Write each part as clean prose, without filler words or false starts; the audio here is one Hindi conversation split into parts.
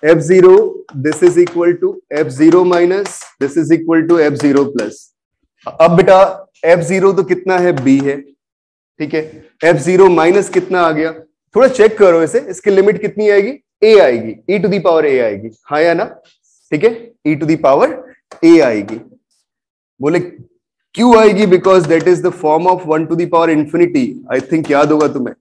f0 this is equal to f0 minus this is equal to f0 plus. अब बेटा f0 तो कितना है, b है, ठीक है। f0 माइनस कितना आ गया, थोड़ा चेक करो इसे, इसकी लिमिट कितनी आएगी, a आएगी, e to the power a आएगी, हाँ या ना, ठीक है, e to the power a आएगी। बोले क्यों आएगी, because that is the form of 1 to the power infinity, I think याद होगा तुम्हें,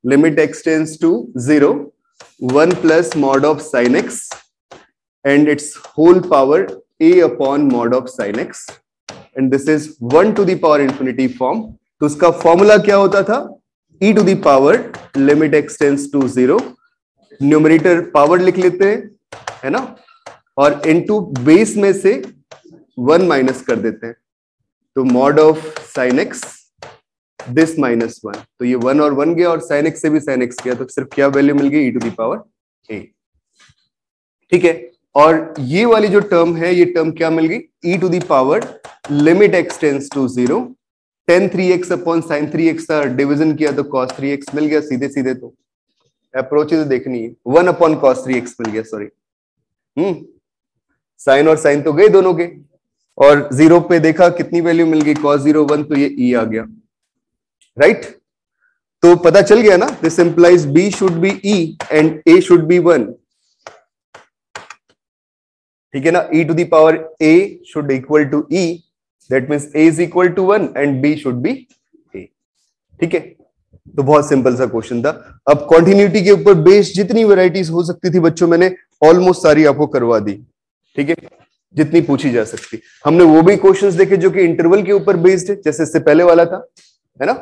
limit x tends to 0 1 plus mod of sine x and its whole power a upon mod of sine x and this is 1 to the power infinity form. तो उसका फॉर्मूला क्या होता था, e to the power limit x tends to 0, numerator power लिख लेते हैं, है ना, और इनटू बेस में से 1 माइनस कर देते हैं, तो mod of sine x this minus 1, तो ये 1 और 1 गया और साइन x से भी साइन x गया, तो सिर्फ क्या वैल्यू मिल गई, e to the power a, ठीक है। और ये वाली जो टर्म है, ये टर्म क्या मिल गई, e to the power limit x tends to 0 tan 3x अपॉन sin 3x का डिवीजन किया तो cos 3x मिल गया, सीधे सीधे, तो अप्रोच तो देखनी है, 1 अपॉन cos 3x मिल गया, सॉरी, साइन और साइन तो गए दोनों के, और 0 पे देखा कितनी वैल्यू मिल गई, cos 0 1, तो ये e आ गया, राइट। तो पता चल गया ना, this implies b should be e and a should be 1, ठीक है ना, e to the power a should equal to e, that means a is equal to 1 and b should be a, ठीक है। तो बहुत सिंपल सा क्वेश्चन था। अब कॉन्टिन्यूटी के ऊपर बेस्ड जितनी वैरायटीज हो सकती थी बच्चों, मैंने ऑलमोस्ट सारी आपको करवा दी, ठीक है, जितनी पूछी जा सकती। हमने वो भी क्वेश्चंस देखे जो कि इंटरवल के ऊपर बेस्ड है, जैसे इससे पहले वाला था, है ना,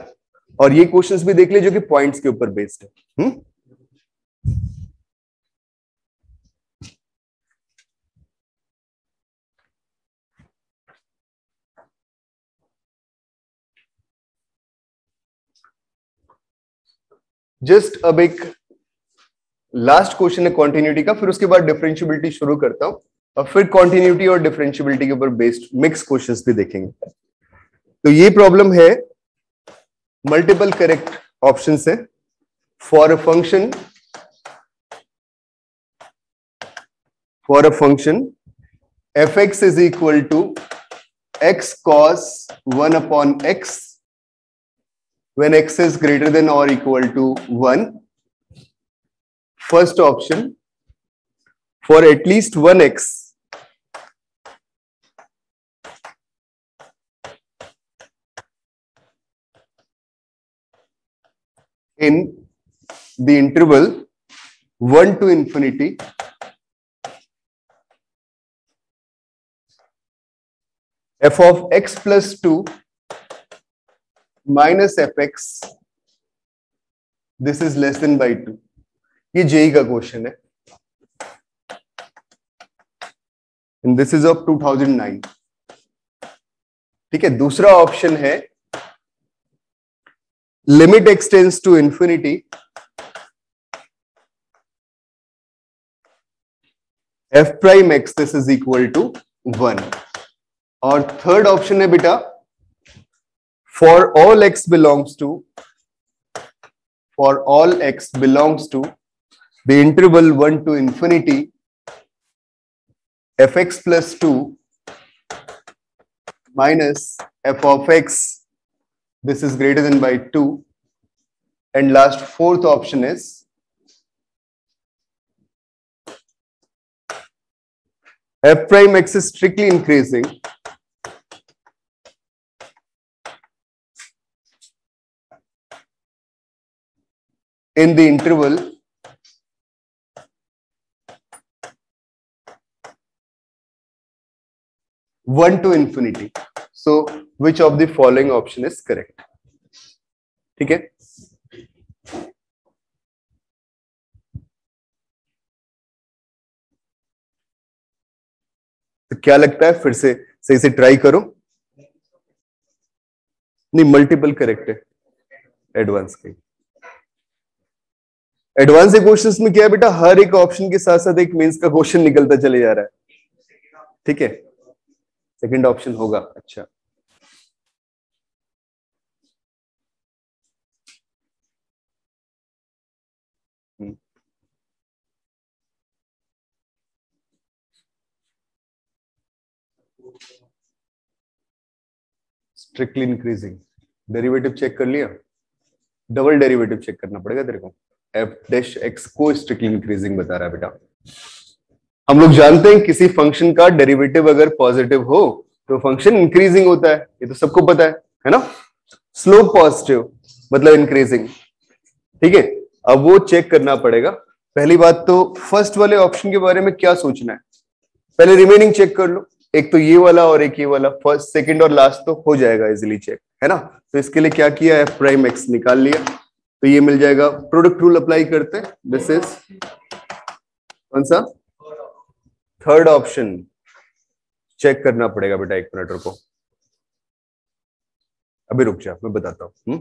और ये क्वेश्चंस भी देख ले जो कि पॉइंट्स के ऊपर बेस्ड है। जस्ट अब एक लास्ट क्वेश्चन है कॉन्टिन्यूटी का, फिर उसके बाद डिफरेंशियबिलिटी शुरू करता हूं, और फिर कॉन्टिन्यूटी और डिफरेंशियबिलिटी के ऊपर बेस्ड मिक्स क्वेश्चंस भी देखेंगे। तो ये प्रॉब्लम है, मल्टीपल करेक्ट ऑप्शन है, for a function fx is equal to x cos 1 upon x when x is greater than or equal to 1. First option, for at least 1x in the interval 1 to infinity f of x plus 2 minus fx, this is less than by 2. ये जेई का क्वेश्चन है, and this is of 2009, ठीक है। दूसरा ऑप्शन है limit x tends to infinity f prime x, this is equal to 1, और थर्ड ऑप्शन है बेटा for all x belongs to the interval 1 to infinity fx plus 2 minus f of x, this is greater than by 2, and last fourth option is f prime x is strictly increasing in the interval 1 to infinity. So which of the following option is correct? ठीक है, तो क्या लगता है, फिर से सही से ट्राई करो। नहीं, मल्टीपल करेक्ट है एडवांस के। एडवांस क्वेश्चंस में क्या है बेटा, हर एक ऑप्शन के साथ साथ एक मेंस का क्वेश्चन निकलता चले जा रहा है, ठीक है, सेकंड ऑप्शन होगा। अच्छा, स्ट्रिक्टली इंक्रीजिंग। डेरिवेटिव चेक कर लिया, डबल डेरिवेटिव चेक करना पड़ेगा तेरे को। एफ डैश एक्स को स्ट्रिक्टली इंक्रीजिंग बता रहा है बेटा। हम लोग जानते हैं किसी फंक्शन का डेरिवेटिव अगर पॉजिटिव हो तो फंक्शन इंक्रीजिंग होता है, ये तो सबको पता है ना। स्लोप पॉजिटिव मतलब इंक्रीजिंग, ठीक है। अब वो चेक करना पड़ेगा। पहली बात तो फर्स्ट वाले ऑप्शन के बारे में क्या सोचना है, पहले रिमेनिंग चेक कर लो। एक तो ये वाला और एक ये वाला, फर्स्ट सेकंड और लास्ट तो हो जाएगा इजीली चेक, है ना। तो इसके लिए क्या किया, एफ प्राइम एक्स निकाल लिया, तो ये मिल जाएगा। प्रोडक्ट रूल अप्लाई करते हैं। दिस इज कौन सा, थर्ड ऑप्शन। चेक करना पड़ेगा बेटा, एक मिनट रुको, अभी रुक जा मैं बताता हूं।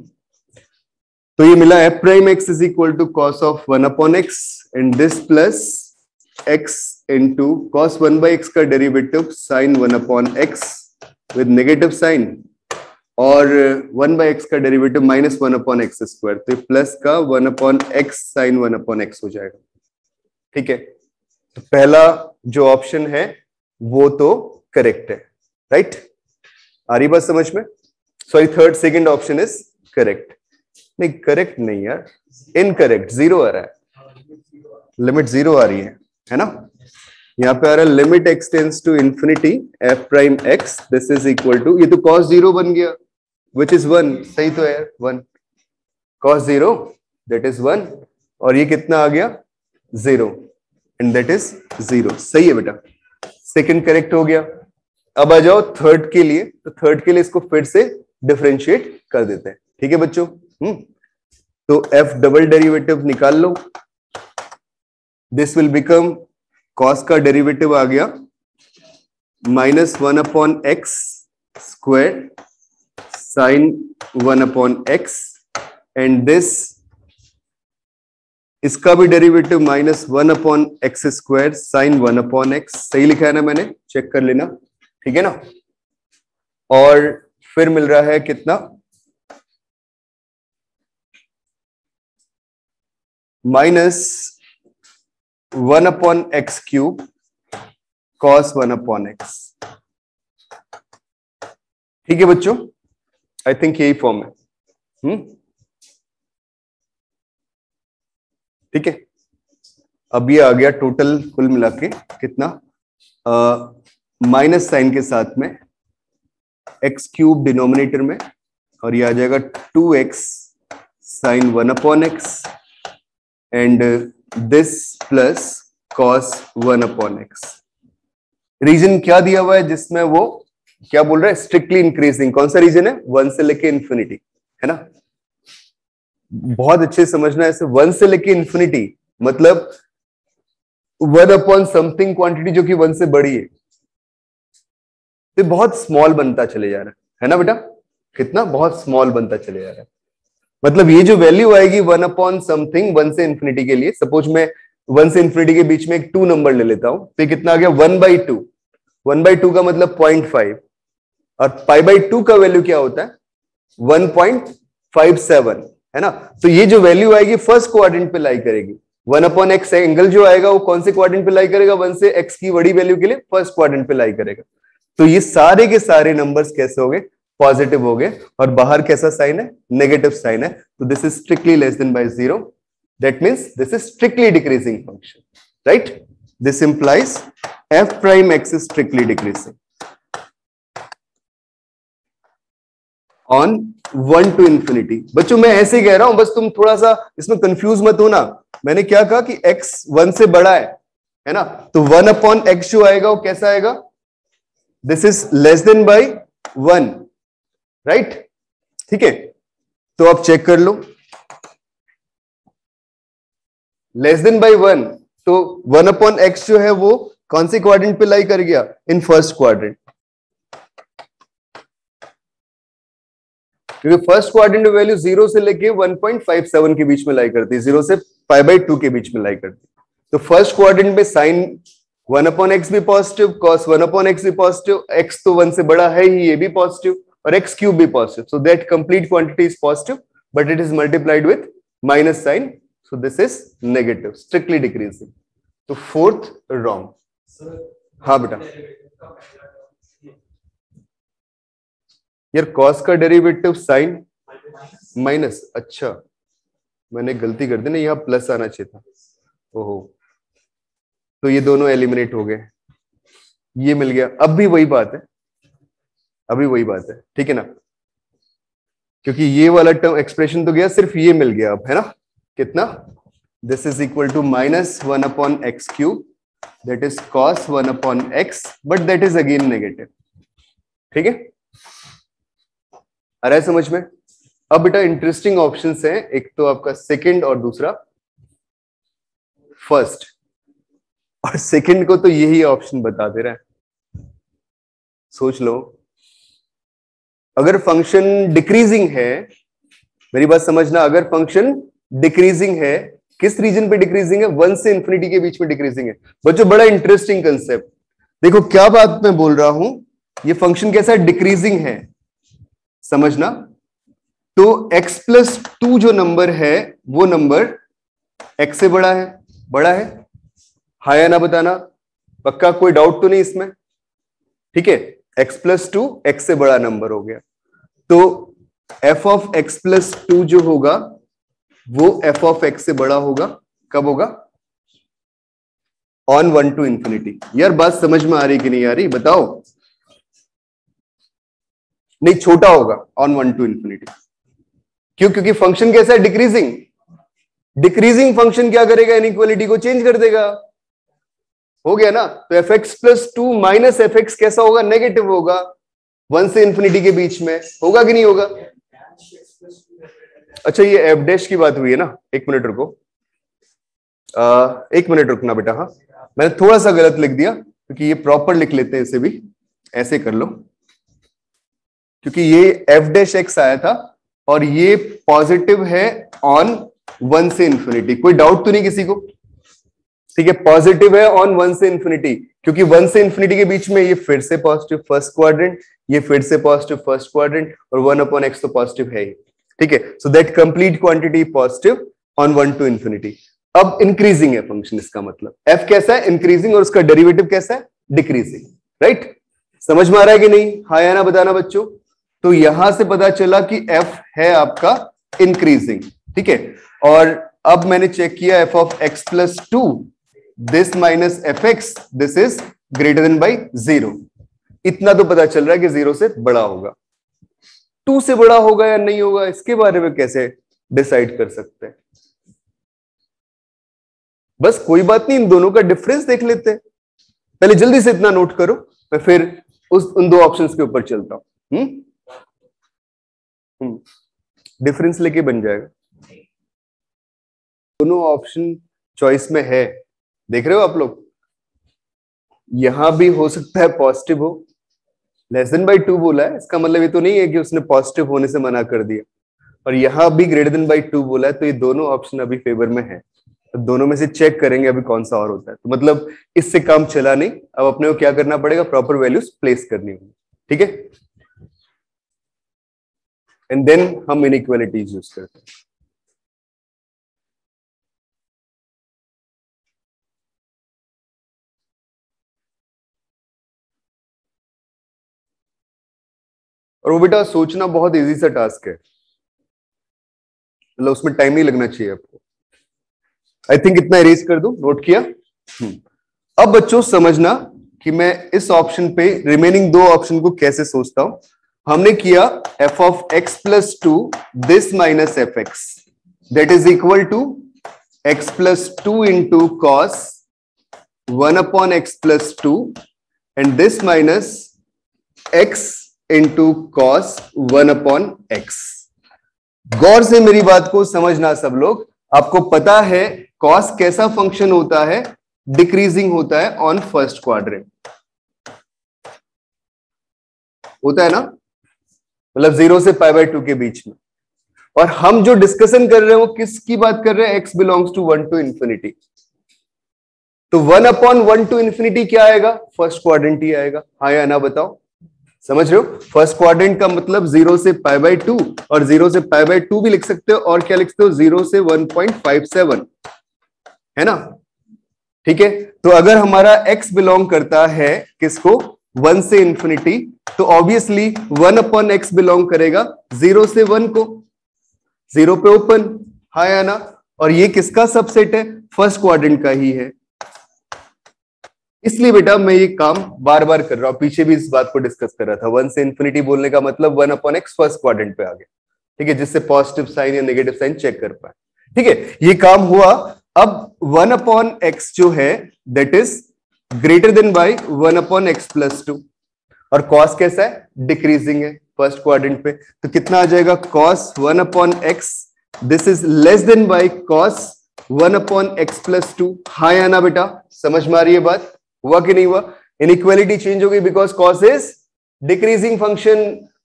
तो ये मिला f prime x is equal to cos of 1 upon x and this plus x into cos 1 by x का derivative sine 1 upon x with negative sine, और 1 बाई एक्स का derivative minus 1 upon x square, तो प्लस का 1 upon x sine 1 upon x हो जाएगा, ठीक है। तो पहला जो ऑप्शन है वो तो करेक्ट है, राइट। आ रही बात समझ में? Sorry, third second option is correct. नहीं करेक्ट नहीं यार, इनकरेक्ट, जीरो आ रहा है, लिमिट जीरो आ रही है ना। यहाँ पे आ रहा है limit x tends to infinity f prime x this is equal to, ये तो कॉस जीरो बन गया विच इज 1, सही तो है 1, कॉस जीरो दैट इज 1, और ये कितना आ गया 0 एंड दैट इज 0, सही है बेटा। सेकंड करेक्ट हो गया। अब आ जाओ थर्ड के लिए, तो थर्ड के लिए इसको फिर से डिफरेंशिएट कर देते हैं, ठीक है बच्चों। तो एफ डबल डेरिवेटिव निकाल लो, दिस विल बिकम कॉस का डेरिवेटिव आ गया minus 1 upon x square sine 1 upon x and this, इसका भी derivative minus 1 upon x square sine 1 upon x, सही लिखा है ना मैंने, चेक कर लेना, ठीक है ना। और फिर मिल रहा है कितना, minus 1 upon x cube cos 1 upon x, ठीक है बच्चों। आई थिंक यही फॉर्म है, ठीक है। अब ये आ गया टोटल कुल मिला के कितना, माइनस साइन के साथ में एक्स क्यूब डिनोमिनेटर में, और ये आ जाएगा 2x sine 1 upon x and this plus cos 1 upon x. Reason क्या दिया हुआ है जिसमें वो क्या बोल रहा है, स्ट्रिक्टली इंक्रीजिंग। कौन सा रीजन है, 1 से लेके इंफिनिटी, है ना। बहुत अच्छे समझना है, 1 से लेके इंफिनिटी मतलब 1 अपॉन समथिंग क्वांटिटी जो कि 1 से बड़ी है, तो बहुत स्मॉल बनता चले जा रहा है ना बेटा, कितना बहुत स्मॉल बनता चले जा रहा है। मतलब ये जो वैल्यू आएगी 1 अपॉन समथिंग 1 से इंफिनिटी के लिए, सपोज मैं 1 से इंफिनिटी के बीच में एक 2 नंबर ले लेता हूं, तो कितना आ गया 1/2, 1/2 का मतलब 0.5, और π/2 का वैल्यू क्या होता है 1.57, है ना। तो ये जो वैल्यू आएगी फर्स्ट क्वाड्रेंट पे लाई करेगी। 1 अपॉन एक्स एंगल जो आएगा वो कौन से क्वाड्रेंट पे लाई करेगा, 1 से x की बड़ी वैल्यू के लिए फर्स्ट क्वाड्रेंट पे लाई करेगा। तो ये सारे के सारे नंबर्स कैसे हो गए, पॉजिटिव हो गए, और बाहर कैसा साइन है, नेगेटिव साइन है। तो this is strictly less than by 0, that means this is strictly decreasing function, right. This implies f prime x is strictly decreasing on 1 to infinity. बच्चों मैं ऐसे ही कह रहा हूं, बस तुम थोड़ा सा इसमें कंफ्यूज मत होना। मैंने क्या कहा कि x 1 से बड़ा है ना, तो 1 अपॉन x जो आएगा वो कैसा आएगा, this is less than by 1, right, ठीक है। तो आप चेक कर लो, लेस देन बाय 1, तो 1 अपॉन एक्स जो है वो कौन से क्वाड्रेंट पे लाई कर गया, इन फर्स्ट क्वाड्रेंट, क्योंकि फर्स्ट क्वाड्रेंट वैल्यू 0 से लेके 1.57 के बीच में लाई करती है, 0 से π/2 के बीच में लाई करती है। तो फर्स्ट क्वाड्रेंट में साइन 1 अपॉन एक्स भी पॉजिटिव, कॉस 1 अपॉन एक्स भी पॉजिटिव, एक्स तो 1 से बड़ा है ही, ये भी पॉजिटिव, और एक्स क्यूब भी positive, so that complete quantity is positive but it is multiplied with minus sign, so this is negative, strictly decreasing. तो फोर्थ रॉन्ग। हाँ बेटा, यार कॉस का डेरिवेटिव साइन माइनस, अच्छा मैंने गलती कर दी ना, यहाँ प्लस आना चाहिए था। ओहो, तो ये दोनों एलिमिनेट हो गए, ये मिल गया। अब भी वही बात है, अभी वही बात है, ठीक है ना, क्योंकि ये वाला टर्म एक्सप्रेशन तो गया, सिर्फ ये मिल गया अब, है ना। कितना, this is equal to -1/x³, that is cos 1/x, but that is again negative. ठीक है, आ रहा है समझ में। अब बेटा इंटरेस्टिंग ऑप्शंस हैं, एक तो आपका सेकंड और दूसरा फर्स्ट, और सेकंड को तो यही ऑप्शन बता दे रहा है। सोच लो, अगर फंक्शन डिक्रीजिंग है, मेरी बात समझना, अगर फंक्शन डिक्रीजिंग है, किस रीजन पे डिक्रीजिंग है, 1 से इंफिनिटी के बीच में डिक्रीजिंग है। बच्चों बड़ा इंटरेस्टिंग कंसेप्ट, देखो क्या बात मैं बोल रहा हूं, ये फंक्शन कैसा है, डिक्रीजिंग है, समझना। तो x+2 जो नंबर है, वो नंबर x से बड़ा है, हाँ या ना बताना, पक्का, कोई डाउट तो नहीं इसमें, ठीक है। x+2 x से बड़ा नंबर हो गया, तो f ऑफ x+2 जो होगा वो f ऑफ x से बड़ा होगा, कब होगा, ऑन 1 to इंफिनिटी। यार बात समझ में आ रही कि नहीं आ रही, बताओ। नहीं, छोटा होगा ऑन 1 to इंफिनिटी, क्यों, क्योंकि फंक्शन कैसा है, डिक्रीजिंग। डिक्रीजिंग फंक्शन क्या करेगा, इनइक्वालिटी को चेंज कर देगा, हो गया ना। तो fx+2 माइनस fx कैसा होगा, नेगेटिव होगा, 1 से इंफिनिटी के बीच में, होगा कि नहीं होगा। अच्छा ये एफ डैश की बात हुई है ना, एक मिनट रुको, एक मिनट रुकना बेटा। हाँ मैंने थोड़ा सा गलत लिख दिया, क्योंकि ये प्रॉपर लिख लेते हैं, इसे भी ऐसे कर लो, क्योंकि ये एफ डैश एक्स आया था और ये पॉजिटिव है ऑन 1 से इंफिनिटी, कोई डाउट तो नहीं किसी को, ठीक है। पॉजिटिव है ऑन 1 से इंफिनिटी, क्योंकि 1 से इंफिनिटी के बीच में ये फिर से पॉजिटिव फर्स्ट क्वाड्रेंट, ये फिर से पॉजिटिव फर्स्ट क्वाड्रेंट, और 1/x तो पॉजिटिव है ही, ठीक है। सो that complete quantity positive on 1 to infinity. अब इंक्रीजिंग है फंक्शन, इसका मतलब f कैसा है, इंक्रीजिंग, और उसका डेरिवेटिव कैसा है, डिक्रीजिंग, राइट। समझ में आ रहा है कि नहीं, हाँ या ना बताना बच्चों। तो यहां से पता चला कि f है आपका इंक्रीजिंग, ठीक है। और अब मैंने चेक किया f of x+2, this minus fx, this is greater than by 0। इतना तो पता चल रहा है कि 0 से बड़ा होगा। 2 से बड़ा होगा या नहीं होगा, इसके बारे में कैसे डिसाइड कर सकते हैं। बस कोई बात नहीं, इन दोनों का डिफरेंस देख लेते हैं। पहले जल्दी से इतना नोट करो, मैं फिर उन दो ऑप्शंस के ऊपर चलता हूं। डिफरेंस लेके बन जाएगा, दोनों ऑप्शन चॉइस में है, देख रहे हो आप लोग। यहां भी हो सकता है पॉजिटिव हो, लेस देन बाई 2 बोला है, इसका मतलब ये तो नहीं है कि उसने पॉजिटिव होने से मना कर दिया, और यहां भी ग्रेटर देन बाई 2 बोला है, तो ये दोनों ऑप्शन अभी फेवर में है। तो दोनों में से चेक करेंगे अभी कौन सा और होता है। तो मतलब इससे काम चला नहीं, अब अपने को क्या करना पड़ेगा, प्रॉपर वैल्यूज प्लेस करनी होगी, ठीक है। एंड देन हम इनइक्वालिटीज यूज करते हैं। और वो बेटा सोचना बहुत इजी सा टास्क है, मतलब उसमें टाइम नहीं लगना चाहिए आपको। आई थिंक इतना इरेज कर दूं, नोट किया। अब बच्चों समझना कि मैं इस ऑप्शन पे रिमेनिंग दो ऑप्शन को कैसे सोचता हूं। हमने किया f of x+2 this minus fx, that is equal to x+2 into cos 1/x+2 and this minus x into cos 1/x। गौर से मेरी बात को समझना सब लोग, आपको पता है कॉस कैसा फंक्शन होता है, डिक्रीजिंग होता है ऑन फर्स्ट क्वाड्रेंट, होता है ना, मतलब 0 से π/2 के बीच में। और हम जो डिस्कशन कर रहे हैं वो किसकी बात कर रहे हैं, x belongs to 1 to infinity. तो 1/1 to इंफिनिटी क्या आएगा, फर्स्ट क्वाड्रेंट ही आएगा, हाँ या ना बताओ। समझ रहे हो, फर्स्ट क्वाड्रेंट का मतलब 0 से π/2, और 0 से π/2 भी लिख सकते हो, और क्या लिखते हो, 0 से 1.57, है ना, ठीक है। तो अगर हमारा x बिलोंग करता है किसको, 1 से इंफिनिटी, तो ऑब्वियसली 1 अपॉन एक्स बिलोंग करेगा 0 से 1 को, 0 पे ओपन, हाँ या ना। और ये किसका सबसेट है? फर्स्ट क्वाड्रेंट का ही है। इसलिए बेटा मैं ये काम बार बार कर रहा हूं, पीछे भी इस बात को डिस्कस कर रहा था। 1 से इंफिनिटी बोलने का मतलब 1 अपॉन एक्स फर्स्ट क्वाड्रेंट पे आ गया, ठीक है, जिससे पॉजिटिव साइन या नेगेटिव साइन चेक कर पाए, ठीक है, ये काम हुआ। अब 1 अपॉन एक्स जो है that is greater than by 1 upon x plus 2, और कॉस कैसा है? डिक्रीजिंग है फर्स्ट क्वाड्रेंट पे, तो कितना आ जाएगा? Cos 1 upon x, this is less then by cos 1 upon x plus 2, हाँ या ना बेटा? समझ में आ रही है बात? हुआ कि नहीं हुआ? इनइक्वालिटी चेंज हो गई because cos is decreasing function.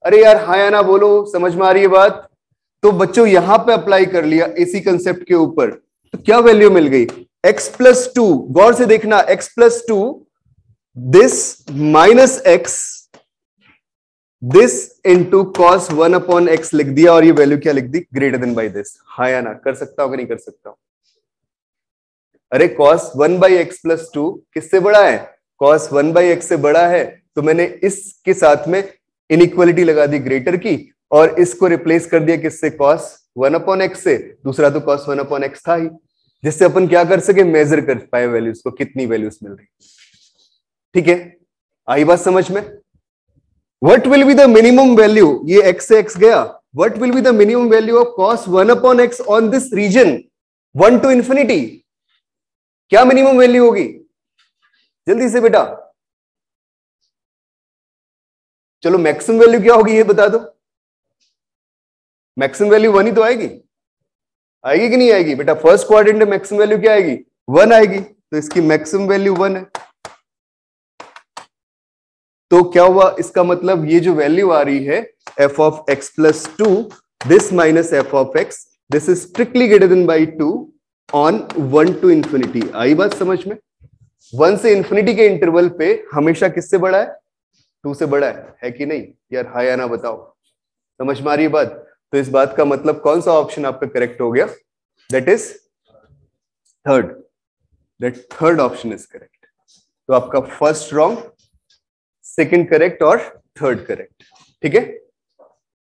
अरे यार हाँ या ना बोलो, समझ में आ रही है बात? तो बच्चों यहां पे अप्लाई कर लिया इसी कंसेप्ट के ऊपर, तो क्या वैल्यू मिल गई? x प्लस 2, गौर से देखना, x plus 2, this minus x, this into cos 1 upon x लिख दिया, और ये वैल्यू क्या लिख दी? ग्रेटर देन बाई दिस, हाँ या ना? कर सकता हूं कि नहीं कर सकता हूं? अरे cos 1 बाई एक्स प्लस 2 किससे बड़ा है? cos 1 बाई एक्स से बड़ा है, तो मैंने इसके साथ में इनइक्वालिटी लगा दी ग्रेटर की, और इसको रिप्लेस कर दिया किससे? cos 1 अपॉन एक्स से। दूसरा तो cos 1 अपॉन एक्स था ही, जिससे अपन क्या कर सके? मेजर कर पाए वैल्यूज को, कितनी वैल्यूज मिल रही, ठीक है? आई बात समझ में? What will be the minimum value, ये x से x गया, what will be the minimum value of cos 1 upon x on this region 1 to infinity? क्या मिनिमम वैल्यू होगी? जल्दी से बेटा, चलो मैक्सिमम वैल्यू क्या होगी ये बता दो। मैक्सिमम वैल्यू 1 ही तो आएगी, आएगी कि नहीं आएगी बेटा? फर्स्ट क्वाड्रेंट में मैक्सिमम वैल्यू क्या आएगी? 1 आएगी, तो इसकी मैक्सिमम वैल्यू 1 है। तो क्या हुआ? इसका मतलब ये जो वैल्यू आ रही है f of x plus 2, this minus f of x, this is strictly greater than by 2 on 1 to infinity. आई बात समझ में? 1 से इंफिनिटी के इंटरवल पे हमेशा किससे बड़ा है? 2 से बड़ा है कि नहीं यार? हाँ या ना बताओ, समझ में आ रही है बात? तो इस बात का मतलब कौन सा ऑप्शन आपका करेक्ट हो गया? That is third, that third option is correct. तो आपका फर्स्ट रॉन्ग, सेकंड करेक्ट और थर्ड करेक्ट, ठीक है?